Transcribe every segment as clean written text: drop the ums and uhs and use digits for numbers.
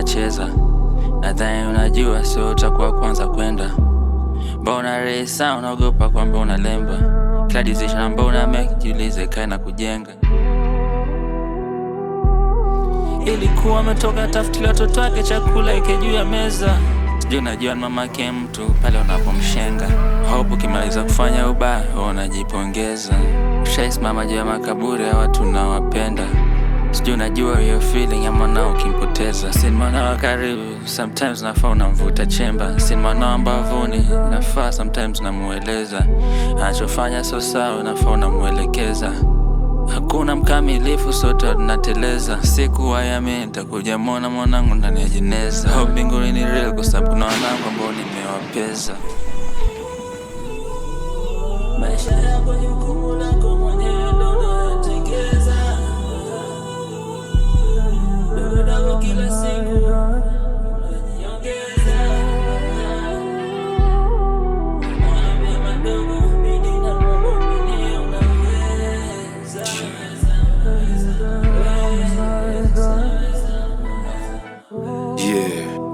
unacheza. Nadhani unajua sio utakuwa kwanza kwenda. Mbona resa unaogopa kwamba unalemba? Kila decision ambayo una make jiulize kae na kujenga. Ilikuwa ametoka tafutili watoto wake chakula ike juu ya meza. Sijui unajua mamake mtu pale unapomshenga. Hope ukimaliza kufanya ubaya unajipongeza. Ushaisimama juu ya makaburi ya watu unaowapenda. Sijui unajua hiyo feeling ya mwanao ukimpoteza. Si mwanao wa karibu, sometimes nafaa unamvuta chemba. Si mwanao ambavuni, nafaa sometimes unamueleza. Anachofanya sio sawa, nafaa unamuelekeza. Hakuna mkamilifu, sote tunateleza. Siku wayamini nitakuja muona mwanangu ndani ya jeneza. Hope mbinguni ni real kwa sababu kuna wanangu ambao nimewapeza. Maisha yako ni jukumu lako mwenyewe ndo unayotengeza. Dogo dogo kila siku unajiongeza. Mwambie madogo bidii na Mungu mwenyewe unaweza.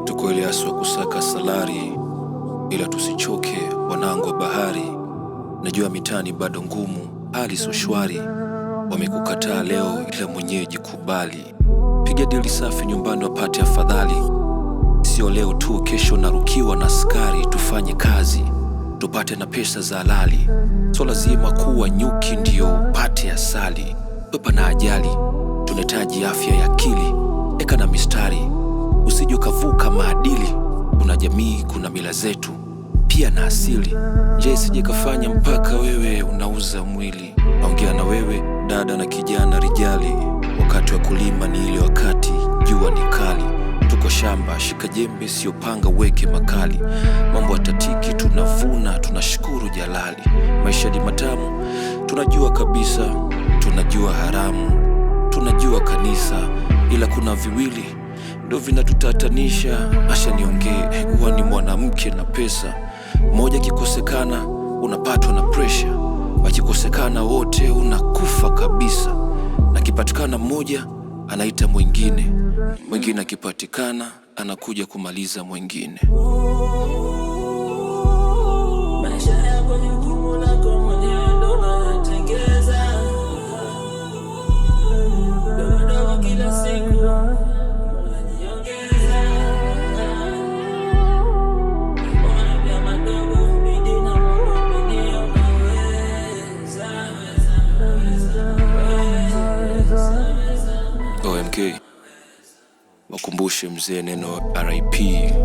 Tuko ile aswa kusaka salari, ila tusichoke wanangu wa bahari. Najua mitani bado ngumu, hali sio shwari. Wamekukataa leo ila mwenyewe jikubali. Piga dili safi nyumbani wapate afadhali. Sio leo tu, kesho narukiwa na askari. Tufanye kazi tupate na pesa za halali. So lazima kuwa nyuki ndio upate asali. Pepa na ajali, tunahitaji afya ya akili. Eka na mistari, usije ukavuka maadili. Kuna jamii, kuna mila zetu pia na asili. Je, sije kafanya mpaka wewe unauza mwili. Naongea na wewe dada na kijana rijali. Wakati wa kulima ni ile wakati jua ni kali. Tuko shamba, shika jembe sio panga weke makali. Mambo yatatiki, tunavuna tunashukuru jalali. Maisha ni matamu, tunajua kabisa. Tunajua haramu, tunajua kanisa. Ila kuna viwili ndo vinatutatanisha. Asha niongee, huwa ni mwanamke na pesa. Moja kikosekana unapatwa na pressure. Wakikosekana wote unakufa kabisa. Na kipatikana mmoja anaita mwingine. Mwingine akipatikana anakuja kumaliza mwingine. Maisha yako ni jukumu lako mwenyewe ndo unayotengeza. Dogo dogo kila siku unajiongeza. Mwambie madogo bidii na Mungu mwenyewe unaweza. OMK, wakumbushe mzee neno RIP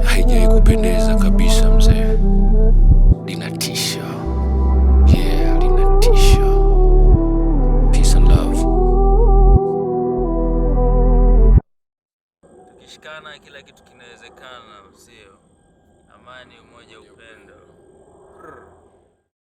haijai kupendeza kabisa mzee. Linatisha. Linatisha. Peace and love. Tukishikana kila kitu kinawezekana, sio? Amani, umoja, upendo.